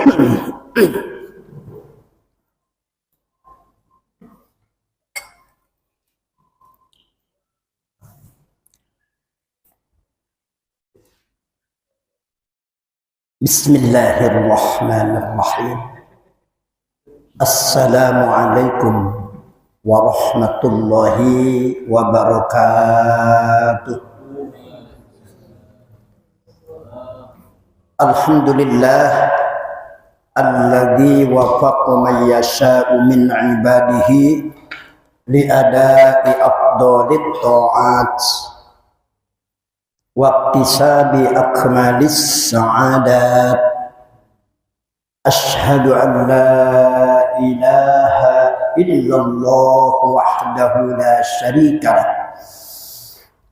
Bismillahirrahmanirrahim. Assalamualaikum warahmatullahi wabarakatuh. Alhamdulillah alladzi wafaqa man yasha'u min ibadihi li ada'i afdalit ta'at waqtisabi akmalis sa'adat. Ashhadu an la ilaha illallah wahdahu la syarika lah,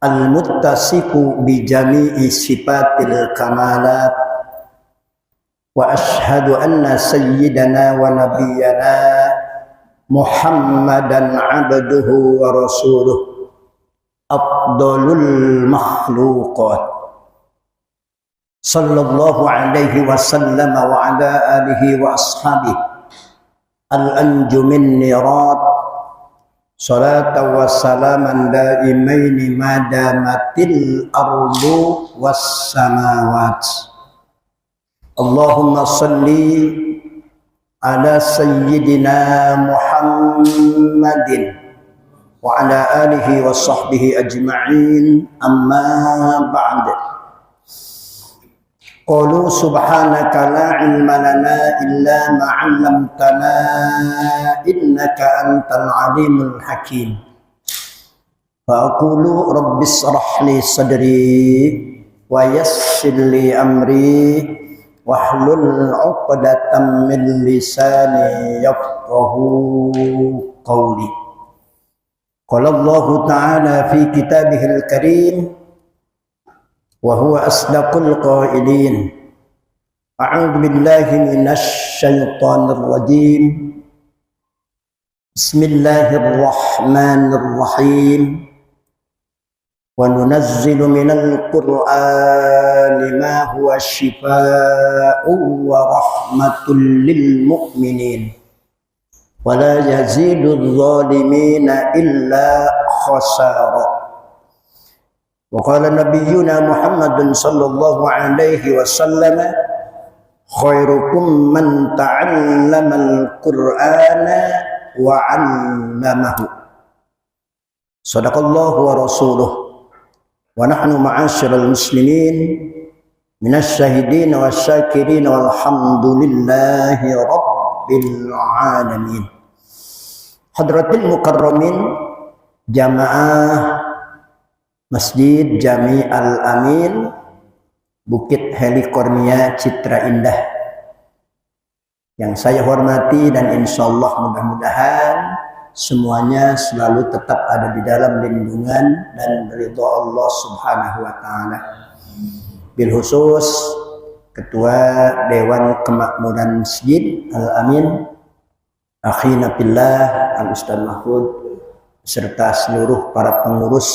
al-muttasiku bi jami'i sifatil kamalat. Wa ashhadu anna sayyidana wa nabiyyana Muhammadan abduhu wa rasuluh afdalul makhluqat sallallahu alaihi wasallam wa ala alihi wa ashabihi al-anjumin nirat salatan wa salaman daimaini madamatil ardu was samawat. Allahumma salli ala sayyidina Muhammadin wa ala alihi wa sahbihi ajma'in, amma ba'd. Qalu subhanaka la ilma lana illa ma 'allamtana innaka antal alimul hakim. Fa aqulu rabbis shrah li sadri wa yassir li amri wahlul 'uqdatam min lisani yafqahu qawli. Qala Allah Ta'ala fi kitabihil karim wa huwa asdaqul qailin. A'udzu billahi minasy syaithanir rajim. Bismillahirrahmanirrahim. Wa nunazzilu minal qur'ani ma huwa syifaa'un wa rahmatul lil mu'minin. Wala yazidul zalimina illa khasara. Wa qala nabiyyuna Muhammadun sallallahu alaihi wasallam, khairukum man ta'allamal qur'ana wa 'allamahu. Shadaqallahu wa rasuluh. Wa nahnu ma'asyiral muslimin minasy syahidin wasyakirin walhamdulillahi rabbil alamin. Hadratil mukarramin, jamaah Masjid Jami Al-Amin, Bukit Helikornia, Citra Indah, yang saya hormati dan insyaallah mudah-mudahan semuanya selalu tetap ada di dalam lindungan dan ridha Allah Subhanahu wa taala. Bil khusus Ketua Dewan Kemakmuran Masjid Al-Amin, akhina fillah Al-Ustaz Mahfud, serta seluruh para pengurus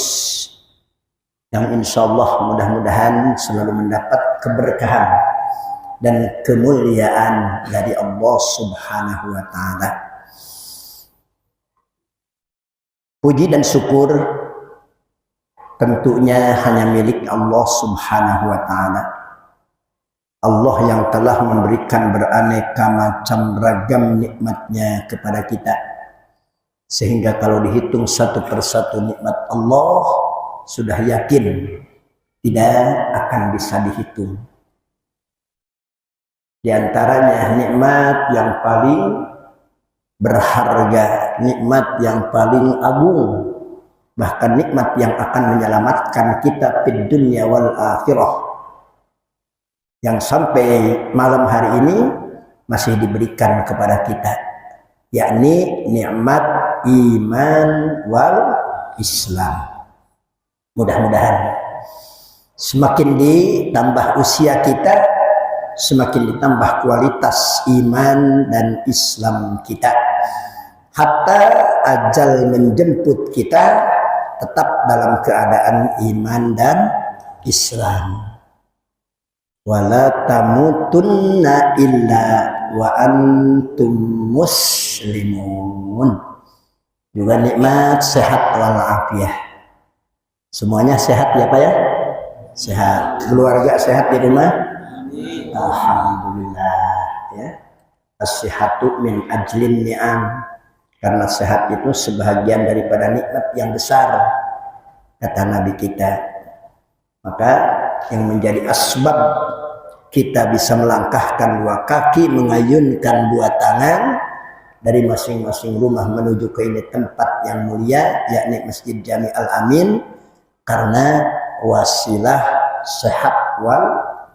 yang insyaallah mudah-mudahan selalu mendapat keberkahan dan kemuliaan dari Allah Subhanahu wa taala. Puji dan syukur tentunya hanya milik Allah Subhanahu wa taala. Allah yang telah memberikan beraneka macam ragam nikmatnya kepada kita, sehingga kalau dihitung satu persatu nikmat Allah sudah yakin tidak akan bisa dihitung. Di antaranya nikmat yang paling berharga, nikmat yang paling agung, bahkan nikmat yang akan menyelamatkan kita fid dunya wal akhirah, yang sampai malam hari ini masih diberikan kepada kita, yakni nikmat iman wal Islam. Mudah-mudahan semakin ditambah usia kita, semakin ditambah kualitas iman dan Islam kita, hatta ajal menjemput kita tetap dalam keadaan iman dan Islam. wala tamutunna illa wa antum muslimun. Juga nikmat sehat walafiat. Semuanya sehat ya Pak ya? Sehat. Keluarga sehat di rumah? Amin. Alhamdulillah ya. As-sihatu min ajlin ni'am. Karena sehat itu sebahagian daripada nikmat yang besar, kata Nabi kita. Maka yang menjadi asbab kita bisa melangkahkan dua kaki, mengayunkan dua tangan dari masing-masing rumah menuju ke ini tempat yang mulia, yakni Masjid Jami Al-Amin, karena wasilah sehat wal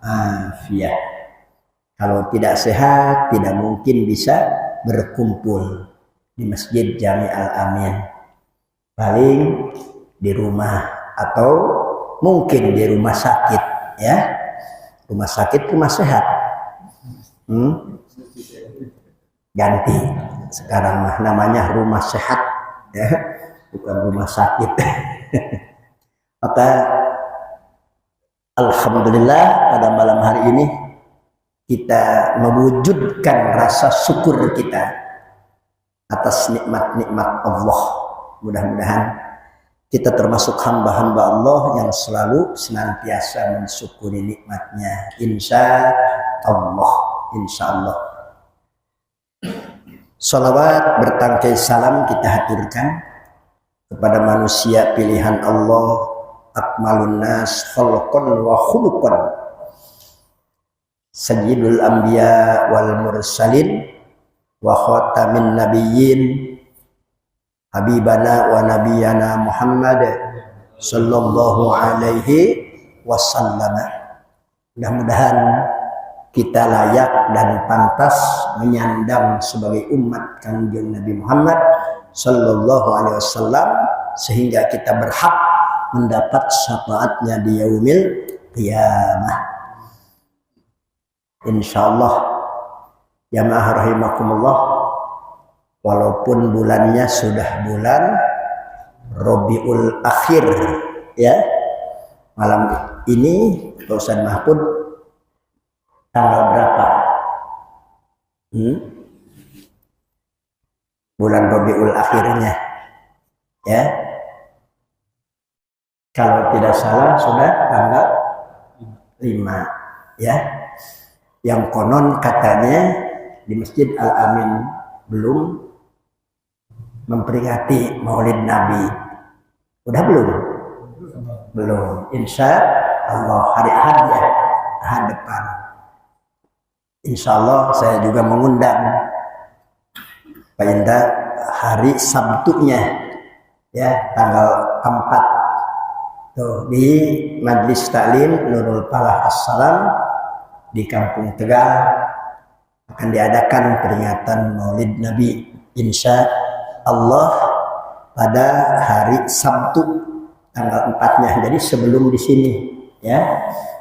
afiat. Kalau tidak sehat, tidak mungkin bisa berkumpul di Masjid Jami Al-Amin. Paling di rumah atau mungkin di rumah sakit ya. Rumah sakit, rumah sehat. Ganti. Sekarang mah namanya rumah sehat ya, bukan rumah sakit. Maka alhamdulillah pada malam hari ini kita mewujudkan rasa syukur kita atas nikmat-nikmat Allah. Mudah-mudahan kita termasuk hamba-hamba Allah yang selalu senantiasa mensyukuri nikmatnya. Insya Allah. Salawat bertangkai salam kita haturkan kepada manusia pilihan Allah, akmalun nas khalqan wa khuluqan, sayyidul anbiya wal mursalin wa khatamin nabiyyin, habibana wa nabiyana Muhammad sallallahu alaihi wasallam. Mudah-mudahan kita layak dan pantas menyandang sebagai umat Kanjeng Nabi Muhammad sallallahu alaihi wasallam, sehingga kita berhak mendapat syafaatnya di yaumil qiyamah. Insyaallah jamaah rahimakumullah, walaupun bulannya sudah bulan Rabiul Akhir ya, malam ini Pak Ustaz Mahfud tanggal berapa? Bulan Rabiul Akhirnya ya, kalau tidak salah sudah tanggal 5 ya, yang konon katanya di Masjid Al-Amin belum memperingati Maulid Nabi. Udah belum? Belum. Insya Allah hari Ahad ya, Ahad depan. Insya Allah saya juga mengundang Pak Indra hari Sabtunya ya, tanggal 4 tuh, di Majlis Taklim Nurul Falah Assalam di Kampung Tegal akan diadakan peringatan Maulid Nabi insya Allah pada hari Sabtu tanggal 4-nya. Jadi sebelum di sini ya,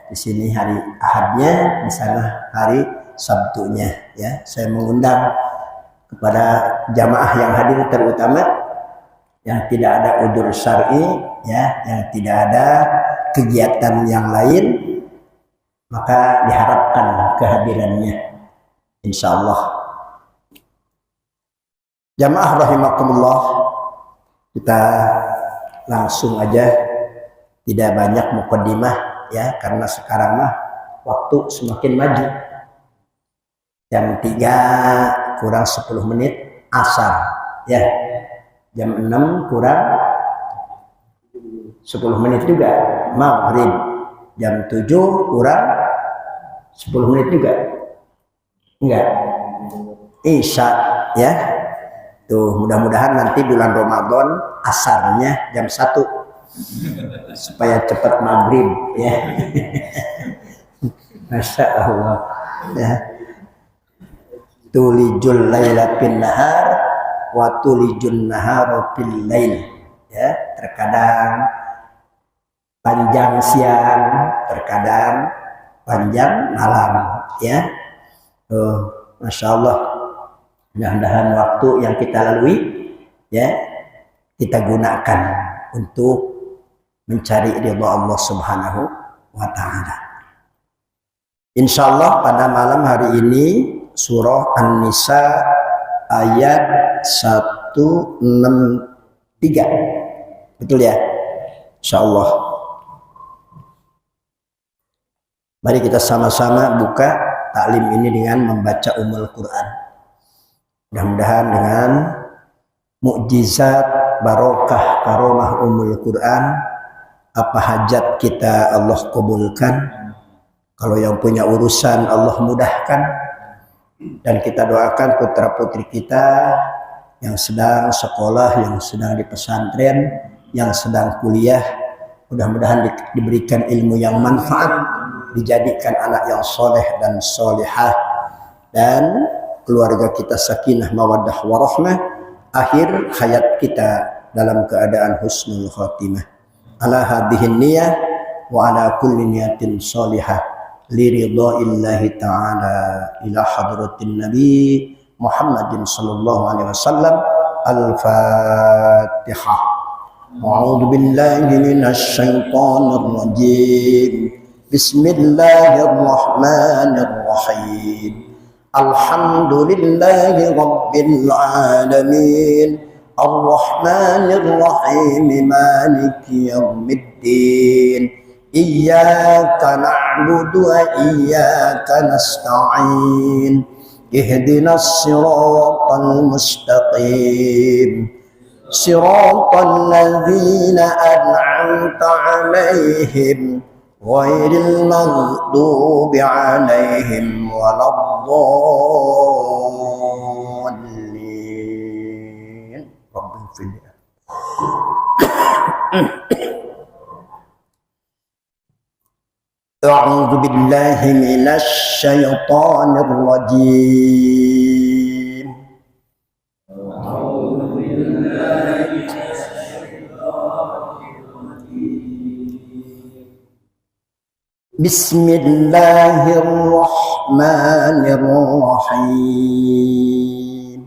di sini hari Ahadnya, di sana hari Sabtunya ya. Saya mengundang kepada jamaah yang hadir, terutama yang tidak ada udzur syar'i ya, yang tidak ada kegiatan yang lain, maka diharapkan kehadirannya insyaallah. Jamaah rahimakumullah, kita langsung aja, tidak banyak muqaddimah ya, karena sekarang mah waktu semakin maju. Jam 3 kurang 10 menit asar ya, jam 6 kurang 10 menit juga maghrib, jam 7 kurang 10 menit juga enggak isya ya. Tuh, mudah-mudahan nanti bulan Ramadan asarnya jam 1 supaya cepat maghrib ya. Masya Allah ya. Tulijul laila bin nahar wa tulijun nahara fil lail ya, terkadang panjang siang, terkadang panjang malam ya. Masya Allah, mudah-mudahan waktu yang kita lalui ya kita gunakan untuk mencari ridha Allah Subhanahu wa ta'ala. Insyaallah pada malam hari ini surah An-Nisa ayat 163. Betul ya? Insyaallah. Mari kita sama-sama buka taklim ini dengan membaca Ummul Quran. Mudah-mudahan dengan mukjizat barokah karomah Ummul Quran, apa hajat kita Allah kabulkan. Kalau yang punya urusan Allah mudahkan. Dan kita doakan putra-putri kita yang sedang sekolah, yang sedang di pesantren, yang sedang kuliah, mudah-mudahan diberikan ilmu yang manfaat, dijadikan anak yang soleh dan solehah, dan keluarga kita sakinah mawaddah warahmah, akhir hayat kita dalam keadaan husnul khatimah. Ala hadhihin niyah wa ala kulli niyatin solihah liridha'illahi ta'ala ila hadratin nabi Muhammadin sallallahu alaihi wasallam. Al-Fatihah. A'udzu billahi minasy syaithanir rajim. Bismillahirrahmanirrahim. Alhamdulillahi rabbil alamin. Ar-Rahmanir Rahim. Maliki yaumiddin. Iyyaka na'budu wa iyyaka nasta'in. Ihdinas siratal mustaqim. Siratal ladzina an'amta 'alaihim ghairil maghdubi 'alaihim waladdallin. Rabbil fil. أعوذ بالله من الشيطان الرجيم. بسم الله الرحمن الرحيم.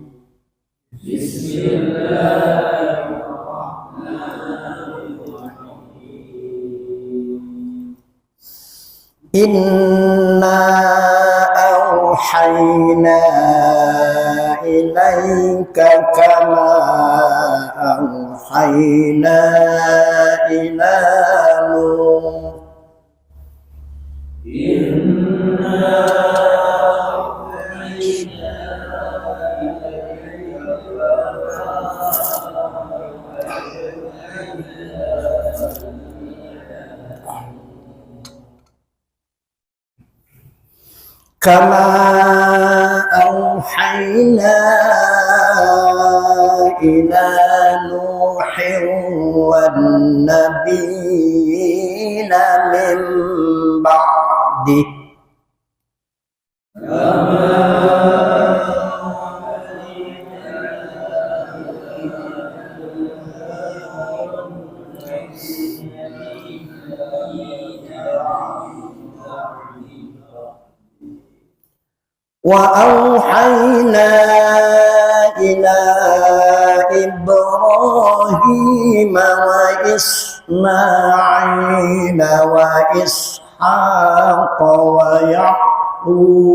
بسم الله إنا أوحينا إليك كما أوحينا إلى نوح. كما أوحينا إلى نوح والنبيين من بعده. وأوحينا إلى إبراهيم وإسماعيل وإسحاق ويعقوب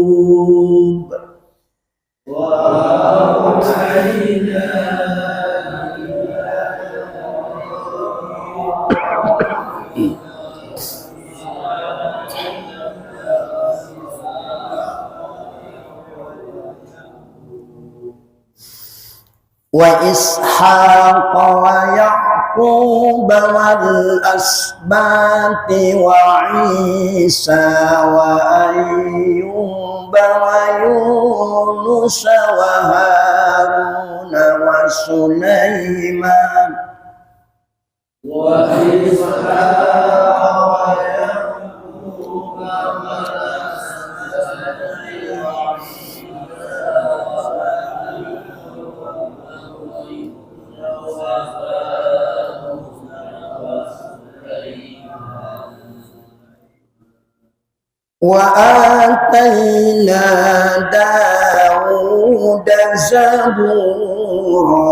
وإسحاق ويعقوب والأسباط وعيسى وأيوب ويونس وهارون وسليمان وآتينا داود زبورا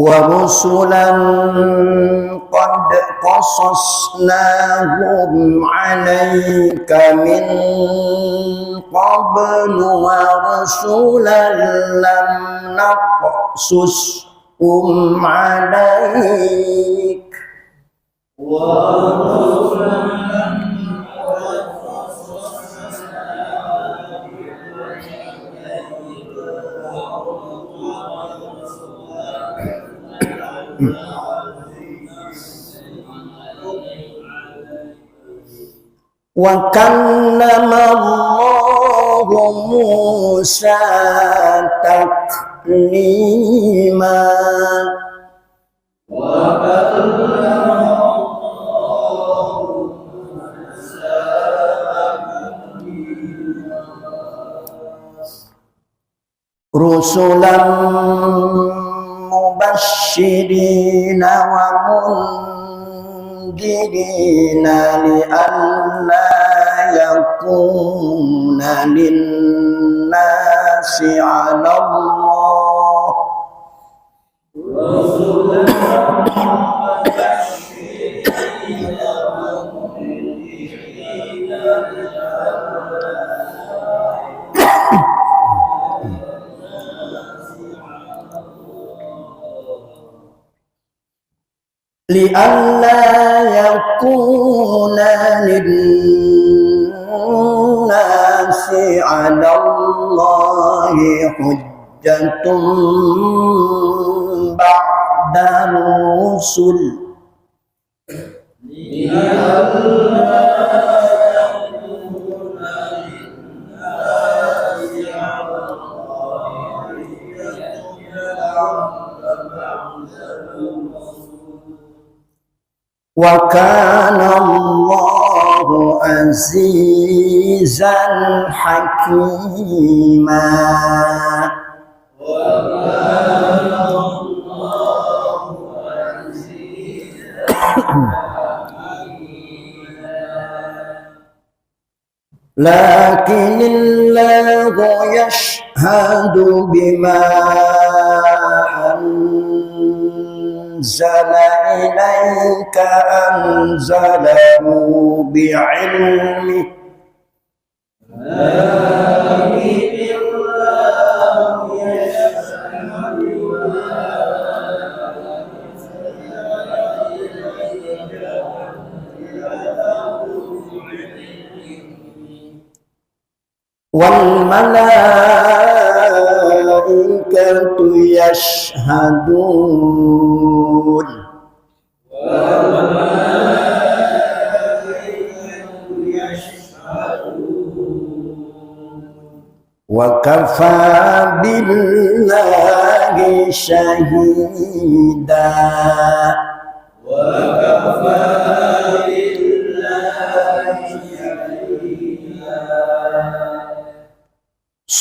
ورسلا قد قصصناهم عليك من قبل ورسلا لم نقصصهم عليك wa kallama Allahu Musa taklima rusulan mubashshirina wa mundirina li'alla yakuna linnasi 'ala Allah rusulan mubashshirina wa mundirina li'alla yakuna linnasi 'ala Allahi hujjatun ba'da rusul wa kana Allahu azizan hakima lakinillahu yashhadu bima anzala ilaika anzalahu bi'ilmi wal malaikatu yashhadun wa kafa billahi shahida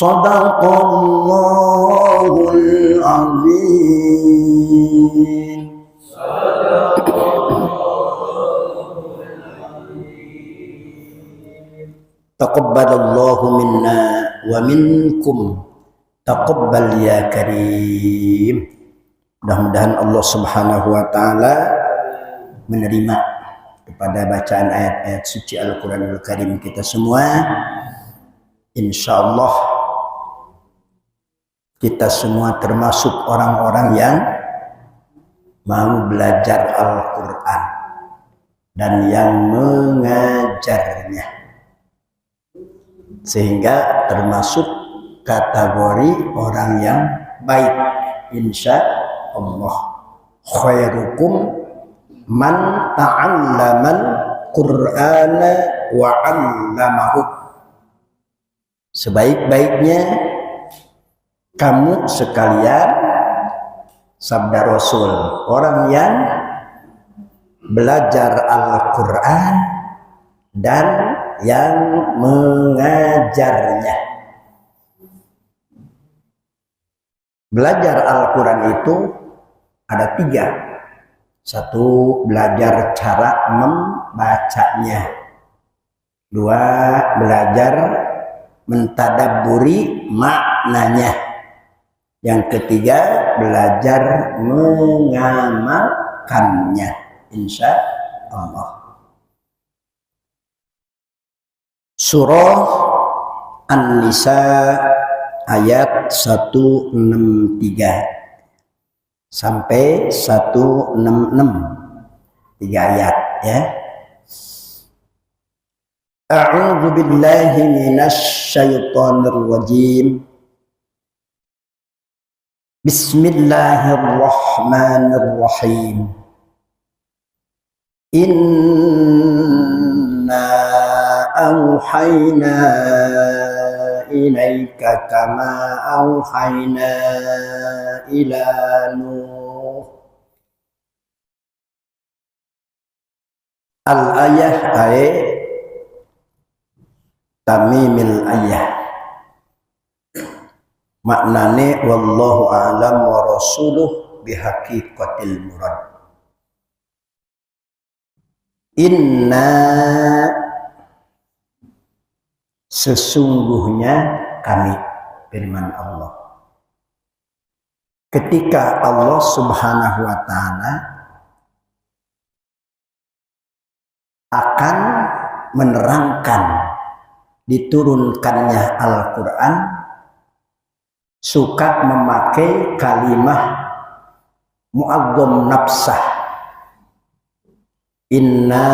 Sadaqallahul azim. Taqabbalallahu minna wa minkum. Taqabbal ya karim. Mudah-mudahan Allah Subhanahu wa taala menerima kepada bacaan ayat-ayat suci Al-Qur'anul Karim kita semua. Insyaallah kita semua termasuk orang-orang yang mau belajar Al-Quran dan yang mengajarnya, sehingga termasuk kategori orang yang baik insyaallah. Khairukum man ta'allamal Qur'ana wa 'allamahu. Sebaik-baiknya kamu sekalian, sabda Rasul, orang yang belajar Al-Quran dan yang mengajarnya. Belajar Al-Quran itu ada 3. 1, belajar cara membacanya. 2, belajar mentadabburi maknanya. Yang ketiga, belajar mengamalkannya, insya Allah. Surah An-Nisa ayat 163 sampai 166, 3 ayat ya. A'udzu billahi minasy syaithanir rajim. Bismillahirrahmanirrahim. Inna auhayna ilaika kama auhayna ila Nuh. Al-ayah ay tamimil ayah. Maknane wallahu a'lam wa rasuluh bihaqiqatil murad. Inna, sesungguhnya kami, firman Allah. Ketika Allah Subhanahu wa ta'ala akan menerangkan diturunkannya Al-Quran, suka memakai kalimah mu'azzam nafsah. Inna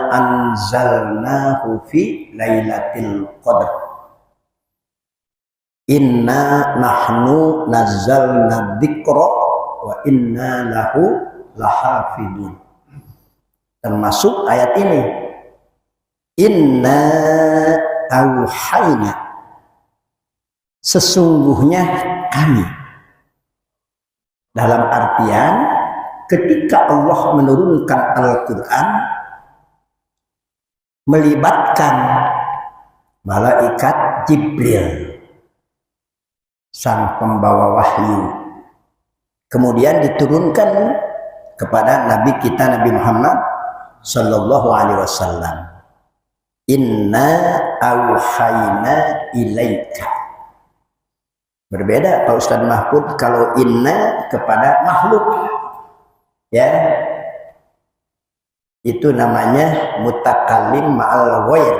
anzalnahu fi lailatul qadr. Inna nahnu nazzalna dzikra wa inna lahu lahafidun. Termasuk ayat ini. Inna auhayna, sesungguhnya kami. Dalam artian ketika Allah menurunkan Al-Quran, melibatkan malaikat Jibril, sang pembawa wahyu, kemudian diturunkan kepada Nabi kita Nabi Muhammad Sallallahu Alaihi Wasallam. Inna auhayna ilaika. Berbeda Pak Ustadz Mahfud kalau inna kepada makhluk, ya, itu namanya mutakallim ma'al ghair.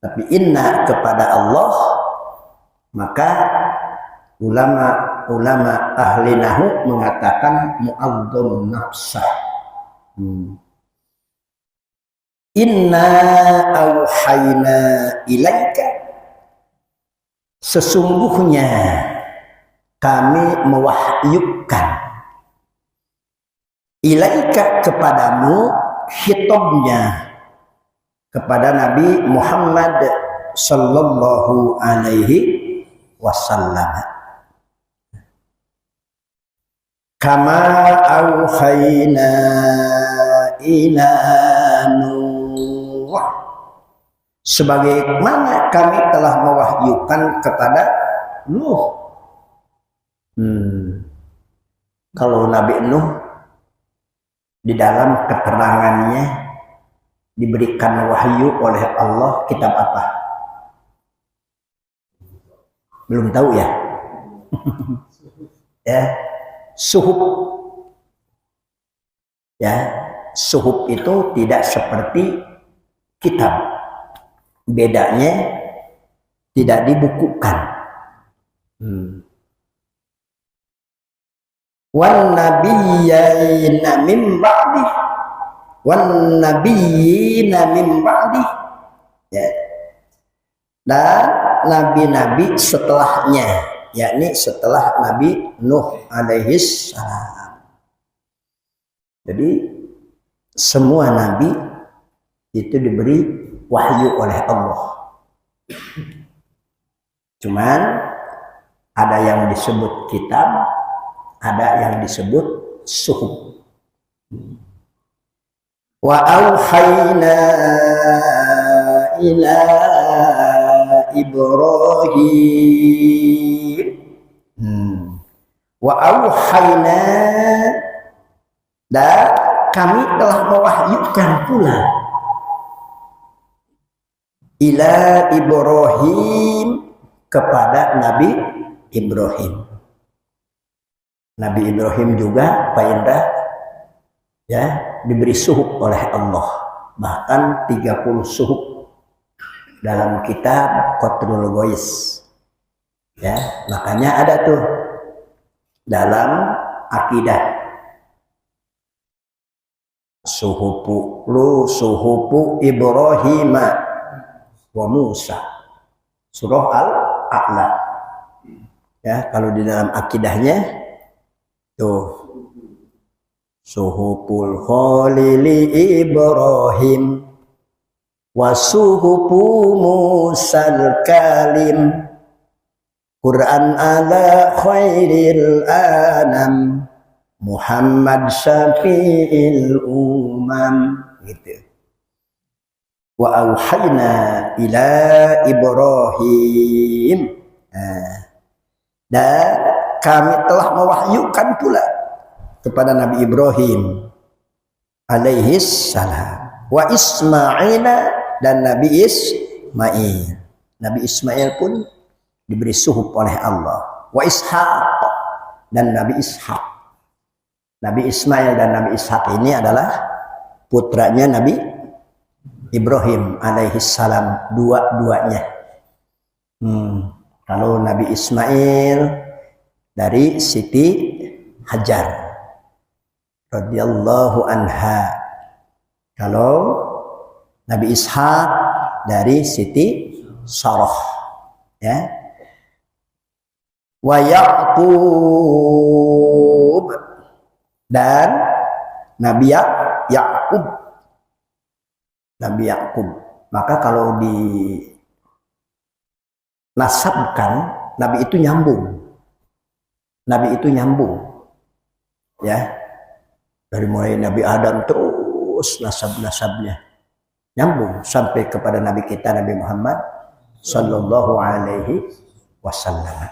Tapi inna kepada Allah, maka ulama ahli nahwu mengatakan mu'azzam nafsah. Inna auhayna ilaika, sesungguhnya kami mewahyukan ilaika kepadamu, khitabnya kepada Nabi Muhammad sallallahu alaihi wasallam. Kama auhayna ila Nuh, sebagaimana kami telah mewahyukan kepada Nuh. Kalau Nabi Nuh di dalam keterangannya diberikan wahyu oleh Allah, kitab apa? Belum tahu ya? Ya, suhuf. Ya, suhuf itu tidak seperti kitab. Bedanya tidak dibukukan. Wan nabiyyina min ba'di, wan nabiyyina min ba'di, ya. Dan nabi-nabi setelahnya, yakni setelah Nabi Nuh alaihi salam. Jadi semua nabi itu diberi wahyu oleh Allah. Cuman ada yang disebut kitab, ada yang disebut suhuf. Wa auhayna ila Ibrahim. Wa auhayna, dan kami telah mewahyukan pula ila Ibrahim, kepada Nabi Ibrahim. Nabi Ibrahim juga Pak Indra ya diberi suhuk oleh Allah, bahkan 30 suhuk dalam kitab Qatrul Gois ya. Makanya ada tuh dalam akidah suhupu Ibrahim wa Musa, surah Al-A'la ya. Kalau di dalam akidahnya tuh suhupul khalili Ibrahim wa suhupu Musal kalim Quran ala khairil anam Muhammad syafi'il umam gitu. Wa auhayna ila Ibrahim, dan kami telah mewahyukan pula kepada Nabi Ibrahim alaihi salam, wa Ismail dan Nabi Ismail. Nabi Ismail pun diberi suhuf oleh Allah, wa Ishaq dan Nabi Ishaq. Nabi Ismail dan Nabi Ishaq ini adalah putranya Nabi Ibrahim alaihi salam, dua-duanya. Kalau Nabi Ismail dari Siti Hajar radhiyallahu anha, kalau Nabi Ishaq dari Siti Sarah ya. Wa Yaqub dan Nabi Yaqub. Nabi Yaqub. Maka kalau di nasabkan, Nabi itu nyambung. Nabi itu nyambung. Ya. Dari mulai Nabi Adam terus nasab-nasabnya nyambung sampai kepada Nabi kita Nabi Muhammad sallallahu alaihi wasallam.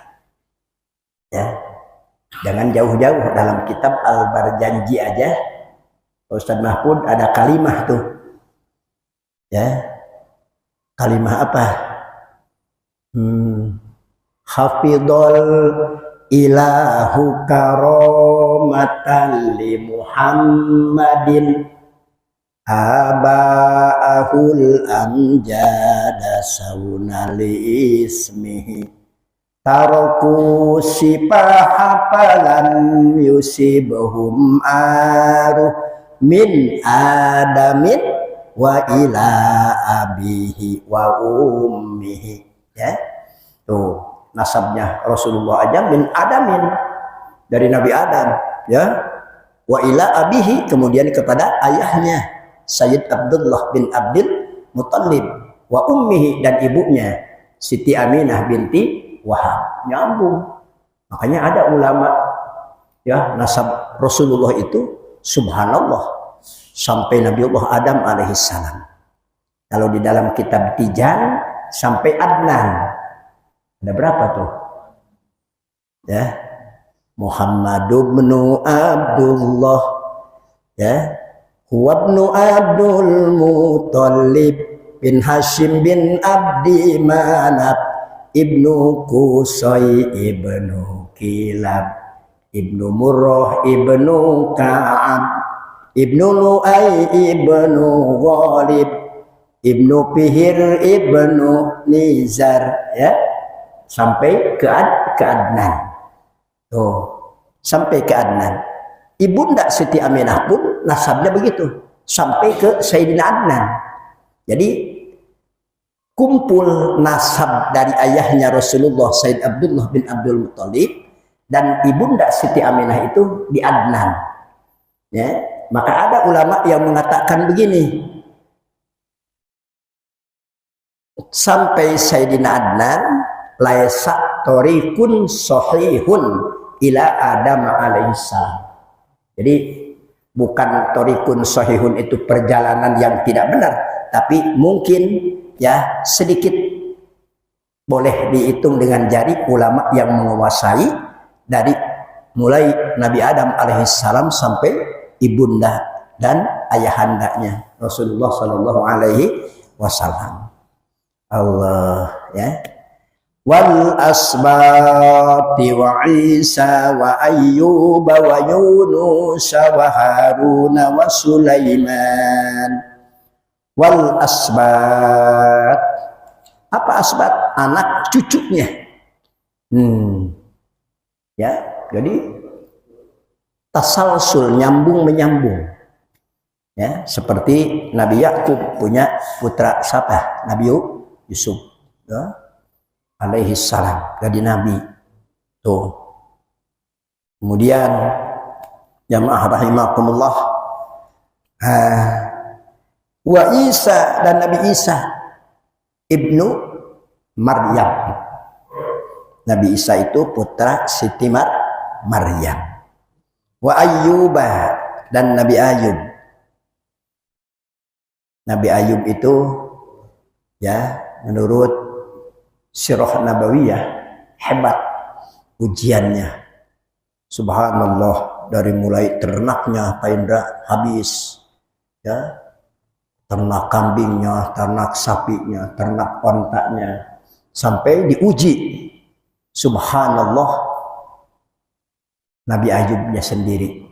Ya. Jangan jauh-jauh, dalam kitab Al-Barjanji aja Ustaz Mahfud ada kalimah tuh. Ya. Kalimah apa? Hafidhul ilahu karomatan li Muhammadin aba'ahul amjada saunali ismihi taroku sipahapalan yusibhum aruh min adamin wa ila abihi wa ummihi. Ya, tuh nasabnya Rasulullah aja min adamin, dari Nabi Adam ya, wa ila abihi kemudian kepada ayahnya Sayyid Abdullah bin Abdul Muttalib, wa ummihi dan ibunya Siti Aminah binti Wahab, nyambung. Makanya ada ulama ya nasab Rasulullah itu subhanallah sampai Nabiullah Adam alaihissalam. Kalau di dalam kitab Tijan sampai Adnan. Ada berapa tuh? Ya. Muhammadu bin Abdullah. Ya. Huwa ibnu Abdul Muttalib bin Hashim bin Abdi Manaf ibnu Qusay ibnu Kilab ibnu Murrah ibnu Ka'ab ibnu Lu'ay ibnu Ghalib ibnu Fihir ibnu Nizar ya, sampai ke Adnan. Tuh, sampai ke Adnan. Ibunda Siti Aminah pun nasabnya begitu, sampai ke Sayyidina Adnan. Jadi kumpul nasab dari ayahnya Rasulullah Sayyid Abdullah bin Abdul Muttalib dan ibunda Siti Aminah itu di Adnan. Ya, maka ada ulama yang mengatakan begini, sampai Sayyidina Adnan laisa tariqun sahihun ila Adam alaihissalam. Jadi bukan tariqun sahihun itu perjalanan yang tidak benar, tapi mungkin ya sedikit boleh dihitung dengan jari ulama yang menguasai dari mulai Nabi Adam alaihissalam sampai ibunda dan ayahandanya Rasulullah sallallahu alaihi wasallam. Allah ya. wal asbati wa Isa wa Ayyub wa Yunus wa Harun wa Sulaiman. Wal asbat, apa asbat? Anak cucunya. Ya, jadi tasalsul, nyambung menyambung. Ya, seperti Nabi Yakub punya putra siapa? Nabi Yusuf. Ya. Alaihi salam, jadi nabi. Tuh. Kemudian jamaah rahimakumullah, wa Isa, dan Nabi Isa ibnu Maryam. Nabi Isa itu putra Siti Maryam. Wa Ayyuba, dan Nabi Ayub. Nabi Ayub itu ya menurut Sirah Nabawiyah hebat ujiannya. Subhanallah, dari mulai ternaknya Pak Indra habis, ya, ternak kambingnya, ternak sapinya, ternak ontaknya, sampai diuji. Subhanallah, Nabi Ayubnya sendiri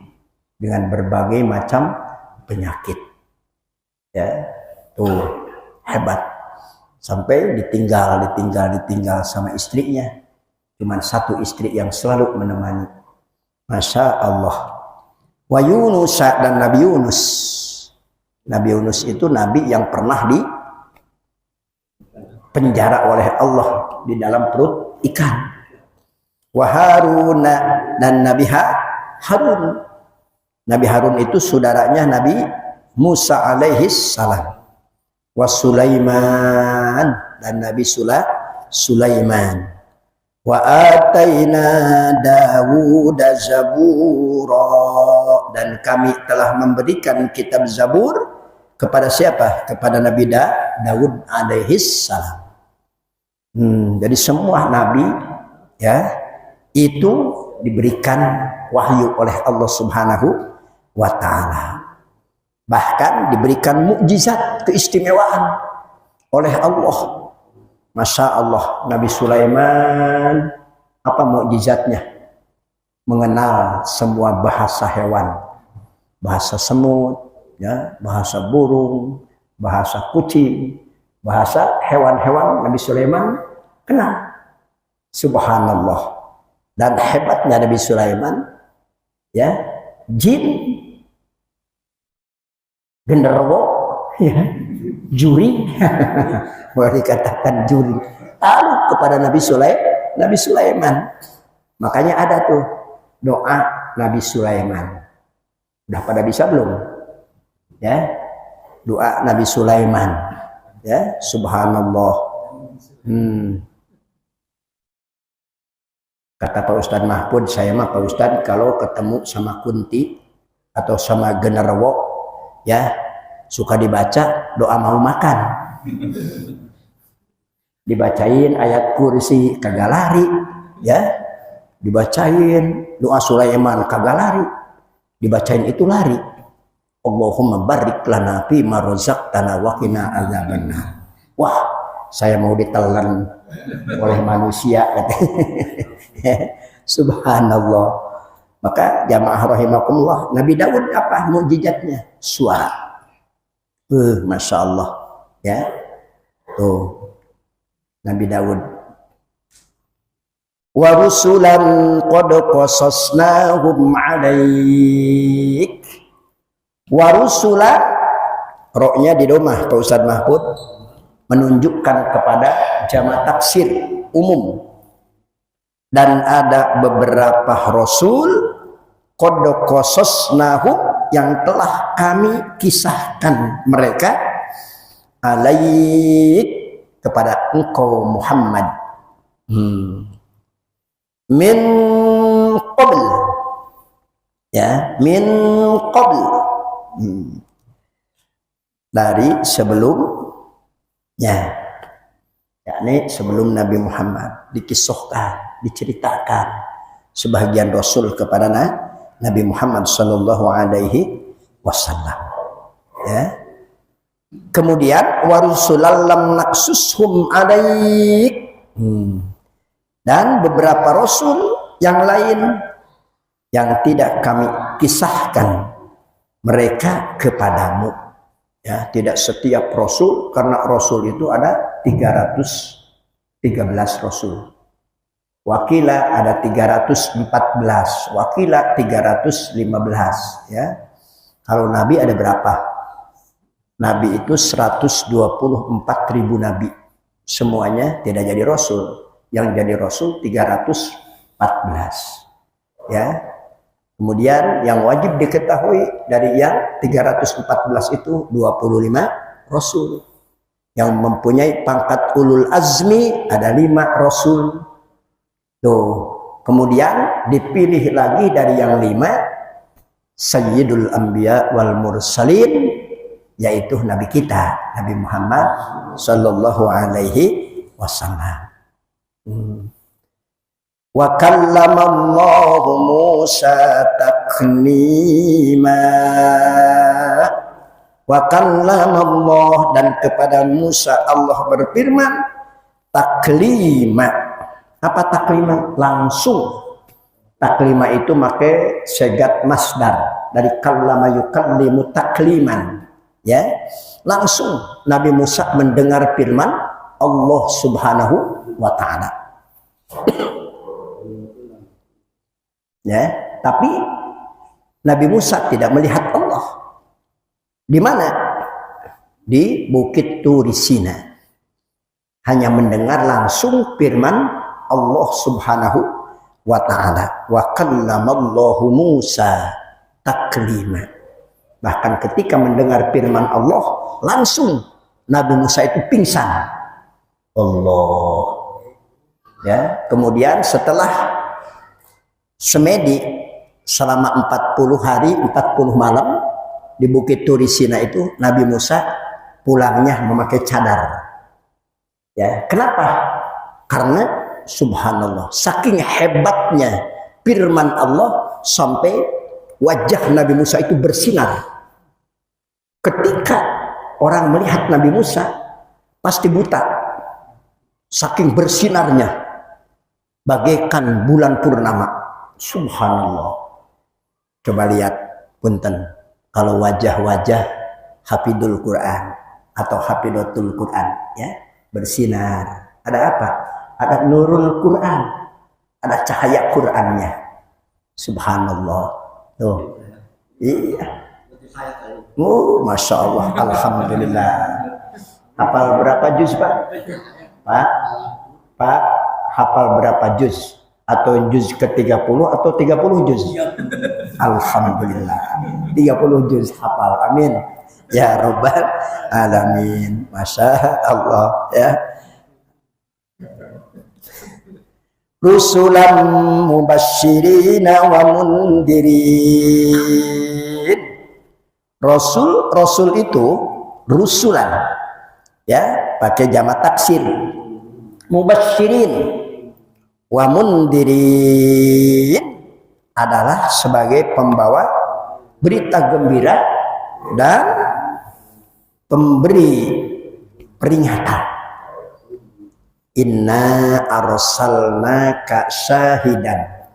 dengan berbagai macam penyakit, ya, tuh hebat. Sampai ditinggal sama istrinya. Cuman satu istri yang selalu menemani. Masya Allah. Wa Yunus, dan Nabi Yunus. Nabi Yunus itu nabi yang pernah di penjara oleh Allah di dalam perut ikan. Wa Harun, dan Nabi Harun. Nabi Harun itu saudaranya Nabi Musa alaihis salam. Wa Sulaiman, dan Nabi Sulaiman. Wa ataina Dawud Zabura, dan kami telah memberikan kitab Zabur kepada siapa? Kepada Nabi Daud alaihis salam. Jadi semua nabi ya itu diberikan wahyu oleh Allah Subhanahu wa taala. Bahkan diberikan mukjizat, keistimewaan oleh Allah. Masya Allah, Nabi Sulaiman, apa mukjizatnya? Mengenal semua bahasa hewan, bahasa semut, ya, bahasa burung, bahasa kucing, bahasa hewan-hewan. Nabi Sulaiman kenal. Subhanallah. Dan hebatnya Nabi Sulaiman, ya, jin, genderuwo, ya, juri, boleh dikatakan juri, taruh kepada Nabi Sulaiman. Makanya ada tuh doa Nabi Sulaiman. Udah pada bisa belum? Ya, doa Nabi Sulaiman. Ya, subhanallah. Kata Pak Ustadz Mahfud, saya mah Pak Ustadz kalau ketemu sama kunti atau sama genderuwo, ya, suka dibaca doa mau makan. Dibacain ayat kursi kagak lari, ya. Dibacain doa Sulaiman kagak lari. Dibacain itu lari. Allahumma barik lana fi ma razaqtana wa qina adzabannar. Wah, saya mau ditelan oleh manusia katanya. Subhanallah. Maka jamaah rahimakumullah, Nabi Daud apa mukjizatnya? Suara. Masya Allah, ya. Tuh, Nabi Daud. Wa rusulan qad qasasnahum 'alaik. Wa rusulan, roknya di domah Pak Ustadz Mahfud, menunjukkan kepada jamaah tafsir umum. Dan ada beberapa rasul qad qasasnahum, yang telah kami kisahkan mereka, alaik, kepada engkau Muhammad, min qabl, ya, min qabl, dari sebelumnya, yakni sebelum Nabi Muhammad dikisahkan, diceritakan sebagian rasul kepada Nabi Muhammad sallallahu alaihi wasallam, ya. Kemudian warusulallam naksushum alaik, dan beberapa rasul yang lain yang tidak kami kisahkan mereka kepadamu. Ya, tidak setiap rasul, karena rasul itu ada 313 rasul. Wakila ada 314, wakila 315, ya. Kalau nabi ada berapa? Nabi itu 124.000 nabi. Semuanya tidak jadi rasul. Yang jadi rasul 314. Ya. Kemudian yang wajib diketahui dari yang 314 itu 25 rasul. Yang mempunyai pangkat ulul azmi ada 5 rasul. Tuh. Kemudian dipilih lagi dari yang 5 Sayyidul Anbiya wal Mursalin, yaitu Nabi kita, Nabi Muhammad sallallahu alaihi wasallam. Wa kallamallahu Musa taklima. Wa kallamallahu, dan kepada Musa Allah berfirman taklima. Apa taklima? Langsung. Taklima itu pakai segat masdar dari kallama yukallimu takliman, ya. Langsung Nabi Musa mendengar firman Allah Subhanahu wa taala. Ya, tapi Nabi Musa tidak melihat Allah. Di mana? Di Bukit Turi Sina. Hanya mendengar langsung firman Allah Subhanahu wa ta'ala. Wa kallamallahu Musa taklima. Bahkan ketika mendengar firman Allah, langsung Nabi Musa itu pingsan. Allah. Ya, kemudian setelah semedi selama 40 hari 40 malam di Bukit Turi Sina itu, Nabi Musa pulangnya memakai cadar. Ya, kenapa? Karena subhanallah, saking hebatnya firman Allah sampai wajah Nabi Musa itu bersinar. Ketika orang melihat Nabi Musa pasti buta, saking bersinarnya, bagaikan bulan purnama. Subhanallah. Coba lihat, punten, kalau wajah-wajah hafidul Quran atau hafidatul Quran, ya, bersinar. Ada apa? Ada nurul Quran, ada cahaya Qurannya. Subhanallah. Tuh. Iya. Masya Allah, alhamdulillah. Hafal berapa juz, Pak? Pak, hafal berapa juz? Atau juz ke-30 atau 30 juz? Alhamdulillah. 30 juz hafal. Amin. Ya Rabbal alamin. Masya Allah, ya. Rusulan mubasyirina wa mundirin. Rasul itu rusulan, ya, pakai jamak taksir. Mubasyirin wa mundirin adalah sebagai pembawa berita gembira dan pemberi peringatan. Inna arsalnaka syahidan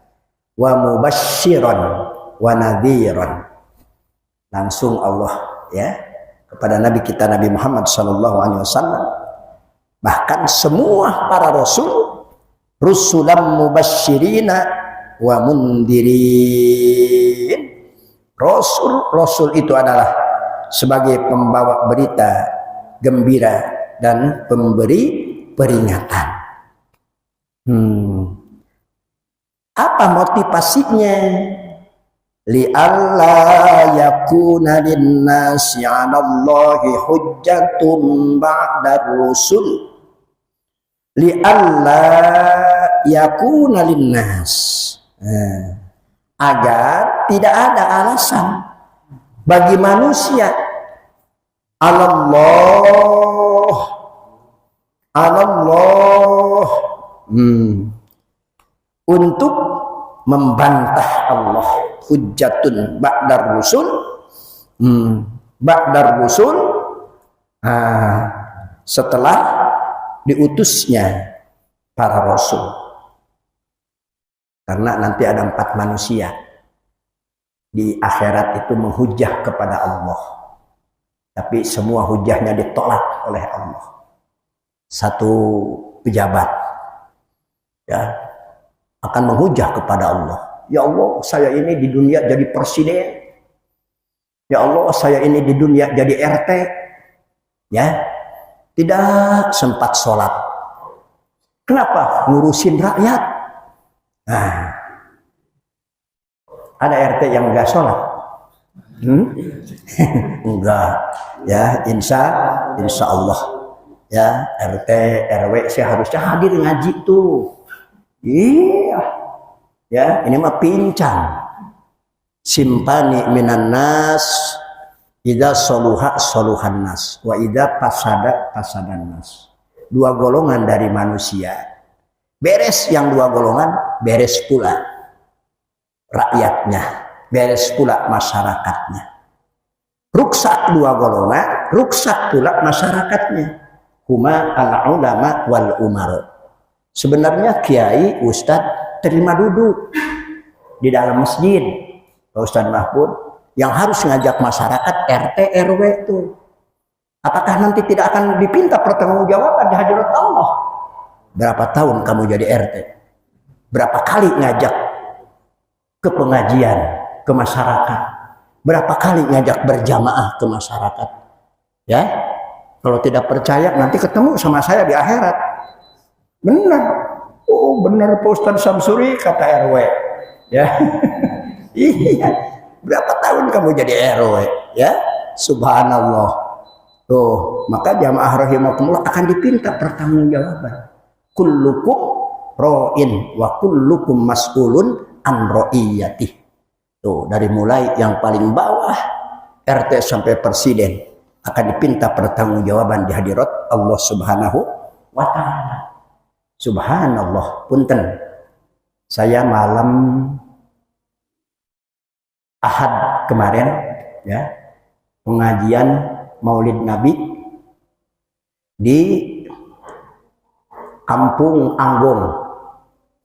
wa mubasyiran wa nadhiran. Langsung Allah, ya, kepada Nabi kita Nabi Muhammad SAW. Bahkan semua para rasul, rusulam mubasyirina wa mundirin. Rasul itu adalah sebagai pembawa berita gembira dan pemberi peringatan. Apa motivasinya? Li'alla yakuna linnasi 'ala Allahi hujjatun ba'da rusul. Li'alla yakuna linnas, agar tidak ada alasan bagi manusia Allah untuk membantah Allah. Hujjatun ba'dar rusul, ba'dar rusul, setelah diutusnya para rasul. Karena nanti ada 4 manusia di akhirat itu menghujah kepada Allah. Tapi semua hujahnya ditolak oleh Allah. Satu pejabat ya akan menghujah kepada Allah. Ya Allah, saya ini di dunia jadi presiden. Ya Allah, saya ini di dunia jadi RT. Ya, tidak sempat sholat. Kenapa? Ngurusin rakyat. Nah, ada RT yang enggak sholat? Enggak. Ya, insya Allah. Ya, RT, RW saya harusnya hadir ngaji tuh. Iya. Ya, ini mah pincang. Simpani minan nas, idza soluha soluhan nas, wa idza pasada pasadan nas. 2 golongan dari manusia. Beres yang 2 golongan, beres pula rakyatnya, beres pula masyarakatnya. Ruksak 2 golongan, ruksak pula masyarakatnya. Huma al-ulama wal umaro. Sebenarnya kiai, ustadz terima duduk di dalam masjid, Pak Ustadz Mahfud, yang harus ngajak masyarakat RT RW itu. Apakah nanti tidak akan dipinta pertanggungjawaban di hadirat Allah? Berapa tahun kamu jadi RT? Berapa kali ngajak ke pengajian, ke masyarakat? Berapa kali ngajak berjamaah ke masyarakat? Ya, kalau tidak percaya nanti ketemu sama saya di akhirat. Benar. Oh benar Pak Ustadz Samsuri kata RW. Ya. Iya. Berapa tahun kamu jadi RW? Ya. Subhanallah. Tuh, maka jamaah rahimakumullah akan dipinta pertanggungjawaban. Kullukum ra'in wa kullukum mas'ulun an ra'iyatih. Tuh, dari mulai yang paling bawah RT sampai presiden akan dipinta pertanggungjawaban di hadirat Allah Subhanahu wa taala. Subhanallah, punten. Saya malam Ahad kemarin ya, pengajian Maulid Nabi di Kampung Anggong.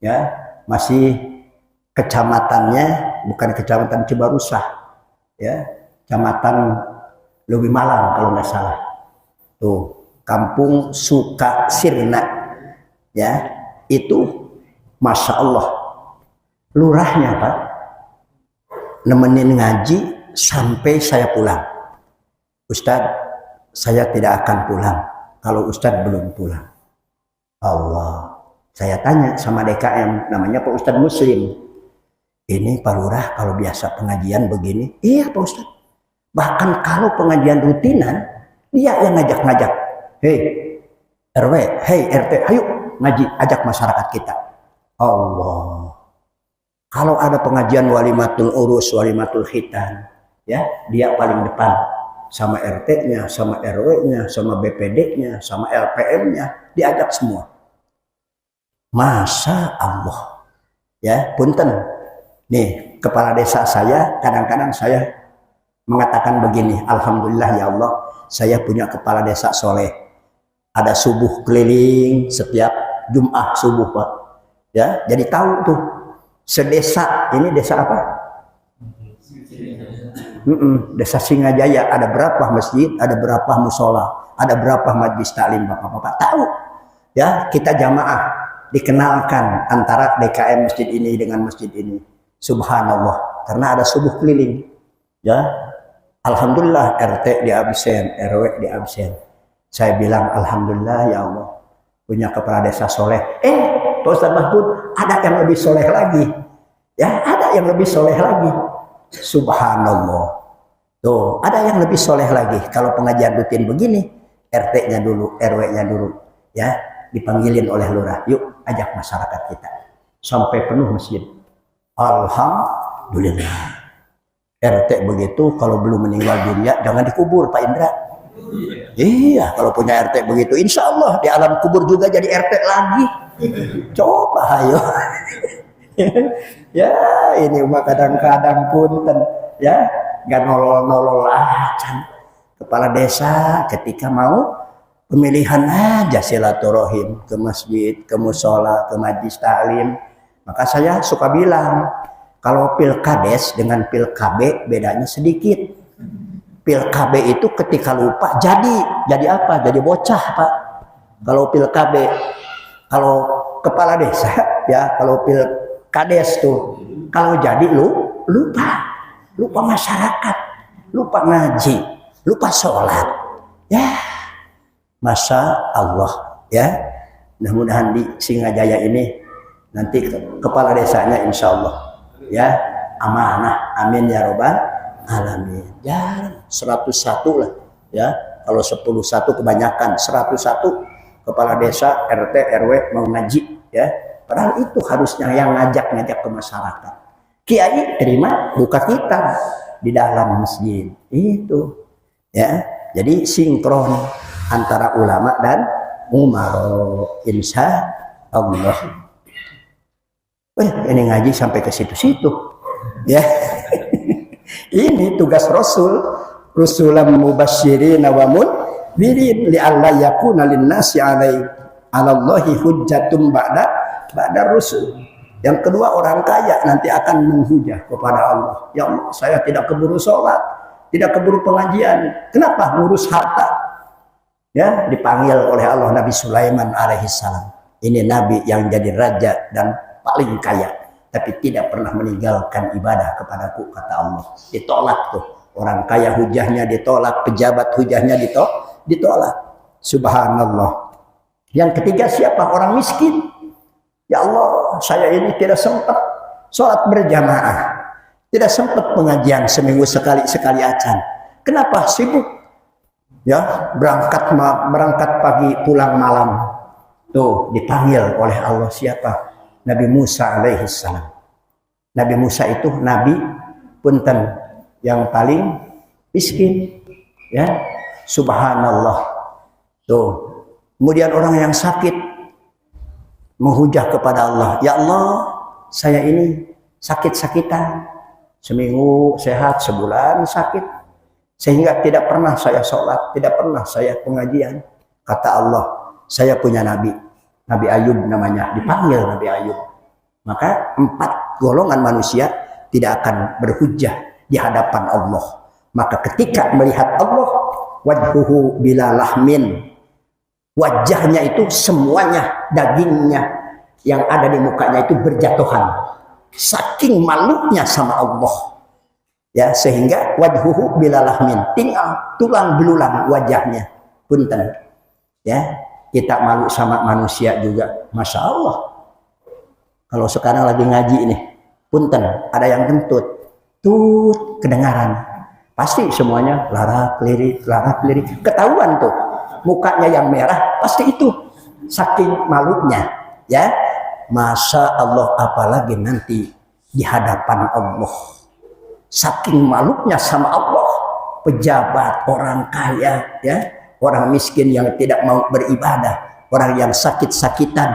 Ya, masih kecamatannya bukan kecamatan Cibarusah. Ya, kecamatan Leuwi Malang kalau nggak salah. Tuh, Kampung Sukasirna. Ya, itu Masya Allah lurahnya Pak nemenin ngaji sampai saya pulang. Ustadz, saya tidak akan pulang kalau Ustadz belum pulang. Allah, saya tanya sama DKM, namanya Pak Ustadz Muslim. Ini Pak Lurah kalau biasa pengajian begini? Iya Pak Ustadz. Bahkan kalau pengajian rutinan, dia yang ngajak-ngajak. Hei RW, hei RT, ayo ngaji, ajak masyarakat kita. Allah. Kalau ada pengajian walimatul urus, walimatul khitan, ya, dia paling depan sama RT-nya, sama RW-nya, sama BPD-nya, sama LPM-nya, diajak semua. Masya Allah. Ya, punten. Nih, kepala desa saya, kadang-kadang saya mengatakan begini, alhamdulillah ya Allah, saya punya kepala desa soleh. Ada subuh keliling setiap Jumat subuh Pak. Ya, jadi tahu tuh sedesa ini desa apa? Desa Singajaya ada berapa masjid, ada berapa musola, ada berapa majlis taklim bapak-bapak tahu. Ya, kita jamaah dikenalkan antara DKM masjid ini dengan masjid ini. Subhanallah, karena ada subuh keliling. Ya, alhamdulillah RT di absen, RW di absen. Saya bilang alhamdulillah ya Allah punya kepala desa soleh. Pak Ustadz Mahfud, ada yang lebih soleh lagi. Ya, ada yang lebih soleh lagi. Subhanallah. Tuh, ada yang lebih soleh lagi. Kalau pengajian rutin begini, RT-nya dulu, RW-nya dulu. Ya, dipanggilin oleh lurah. Yuk, ajak masyarakat kita. Sampai penuh masjid. Alhamdulillah. RT begitu, kalau belum meninggal dunia, jangan dikubur Pak Indra. Iya, kalau punya RT begitu, insya Allah di alam kubur juga jadi RT lagi. Coba ayo. Ya, ini mah kadang-kadang punten ya, nggak nolol-nolol aja. Kepala desa ketika mau pemilihan aja silaturahim ke masjid, ke musola, ke majlis taklim. Maka saya suka bilang, kalau pilkades dengan pilkabe bedanya sedikit. Pilkabe itu ketika lupa jadi apa? Jadi bocah, Pak. Kalau pilkabe, kalau kepala desa ya, kalau pilkades tuh kalau jadi lupa masyarakat, lupa ngaji, lupa sholat. Ya, Masya Allah ya. Mudah-mudahan di Singajaya ini nanti kepala desanya insya Allah ya amanah, amin ya robbal alamin. Ya 101 lah ya, kalau 101 kebanyakan, 101 kepala desa RT RW mau ngaji ya, padahal itu harusnya yang ngajak ke masyarakat. Kiai terima buka kitab di dalam masjid itu ya, jadi sinkron antara ulama dan umaro insya Allah. Ini ngaji sampai ke situ-situ ya. Ini tugas Rasulam mubasysyirin wa mundzirin li'alla yakuna lin-nasi 'alallahi hujjatun ba'da rusul. Yang kedua, orang kaya nanti akan menghujah kepada Allah. Ya Allah, saya tidak keburu sholat, tidak keburu pengajian. Kenapa? Ngurus harta. Ya, dipanggil oleh Allah Nabi Sulaiman alaihissalam. Ini nabi yang jadi raja dan paling kaya, tapi tidak pernah meninggalkan ibadah kepadaku, kata Allah. Ditolak tuh. Orang kaya hujahnya ditolak, pejabat hujahnya ditolak. Subhanallah. Yang ketiga siapa? Orang miskin. Ya Allah, saya ini tidak sempat sholat berjamaah, tidak sempat pengajian seminggu sekali acan. Kenapa? Sibuk. Ya, berangkat pagi, pulang malam. Tuh dipanggil oleh Allah siapa? Nabi Musa alaihissalam. Nabi Musa itu nabi punten yang paling miskin ya. Subhanallah. Tuh. Kemudian orang yang sakit menghujah kepada Allah, ya Allah, saya ini sakit-sakitan, seminggu sehat, sebulan sakit, sehingga tidak pernah saya sholat, tidak pernah saya pengajian. Kata Allah, saya punya nabi Ayub namanya, dipanggil Nabi Ayub. Maka 4 golongan manusia tidak akan berhujjah di hadapan Allah. Maka ketika melihat Allah, wajhuhu bila lahmin, wajahnya itu semuanya, dagingnya yang ada di mukanya itu berjatuhan, saking malunya sama Allah ya, sehingga wajhuhu bila lahmin, tinggal tulang belulang wajahnya. Punten ya, kita malu sama manusia juga. Masya Allah, kalau sekarang lagi ngaji ini, punten ada yang kentut kedengaran, pasti semuanya larat lirik, ketahuan tuh mukanya yang merah, pasti itu saking malunya ya. Masya Allah, apalagi nanti di hadapan Allah, saking malunya sama Allah, pejabat, orang kaya ya, orang miskin yang tidak mau beribadah, orang yang sakit-sakitan,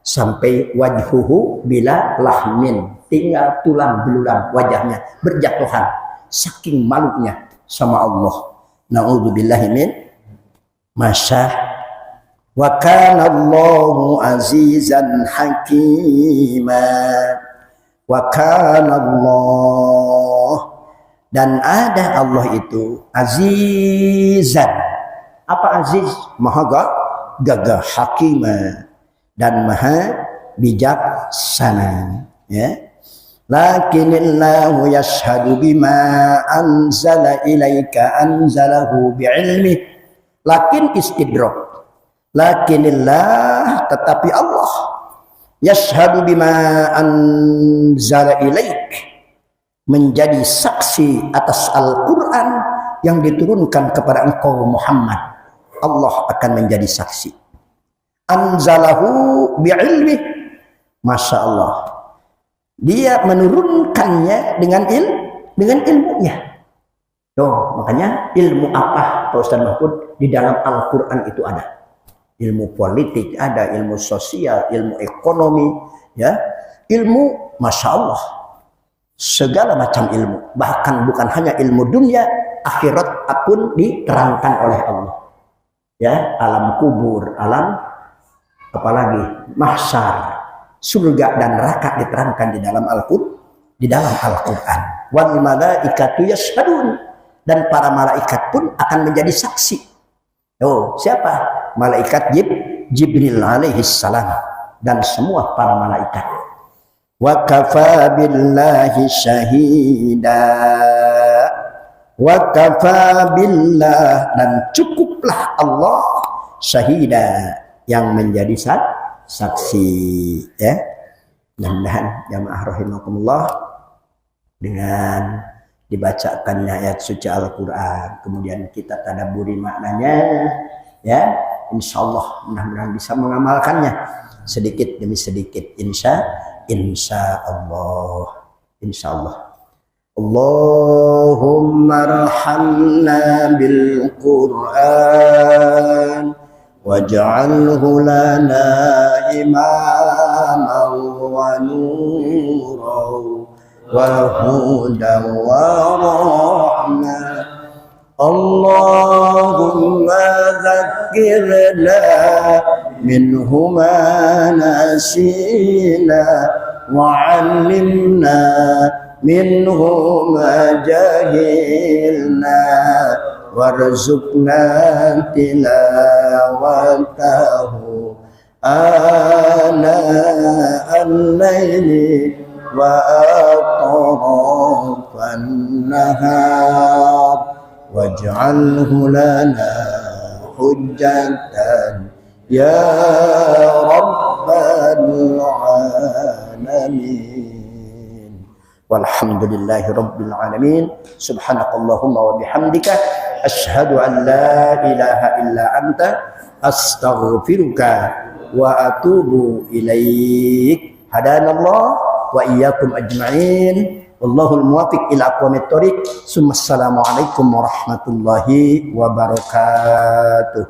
sampai wajhuhu bila lahmin, tinggal tulang belulang wajahnya berjatuhan, saking malunya sama Allah. Na'udzubillahi min Masya. Wa kana Allahu azizan hakima. Wa kana Allah, dan ada Allah itu azizan. Apa aziz? Maha gagah, hakima, dan maha bijaksana ya. Lakinillahu yashhadu bima anzala ilaika anzalahu bi'ilmi. Lakin istidrak. Lakinillah, tetapi Allah, yashhadu bima anzala ilaik, menjadi saksi atas Al-Quran yang diturunkan kepada engkau Muhammad. Allah akan menjadi saksi. Anzalahu bi'ilmi. Masya Allah, dia menurunkannya dengan ilmunya. Tuh, makanya ilmu apa Pak Ustaz Mahfud di dalam Al-Quran itu ada. Ilmu politik ada, ilmu sosial, ilmu ekonomi, ya, ilmu, masya Allah, segala macam ilmu, bahkan bukan hanya ilmu dunia, akhirat pun diterangkan oleh Allah. Ya, alam kubur, alam apalagi mahsyar, surga dan neraka diterangkan di dalam Al-Quran. Wal malaikatu yashhadun, dan para malaikat pun akan menjadi saksi. Oh, siapa? Malaikat Jibril alaihi salam dan semua para malaikat. Wa kafa billahi syahida. Wa kafa billah, dan cukuplah Allah syahida, yang menjadi saksi, ya. Mudah-mudahan jamaah rahimakumullah, dengan dibacakannya ayat suci Al-Quran, kemudian kita tadabburi maknanya, ya, insyaallah mudah-mudahan bisa mengamalkannya sedikit demi sedikit, insyaallah. Allahumma arhamna bil Qur'an waj'alhu lana imaman wa nuran wa hudan wa rahmah. Allahumma zakkirna minhu ma nasina wa 'allimna minhu ma jahilna warzuqna tilawatahu ana al-laili wa atrafan nahar waj'alhu lana hujjatan ya rabbal alamin. Walhamdulillahi rabbil alamin. Subhanakallahumma wa bihamdika asyhadu an la ilaha illa anta astaghfiruka wa atubu ilaik. Hadanallah wa iyyakum ajma'in. Wallahul muwaffiq ila aqwamit thoriq. Assalamualaikum warahmatullahi wabarakatuh.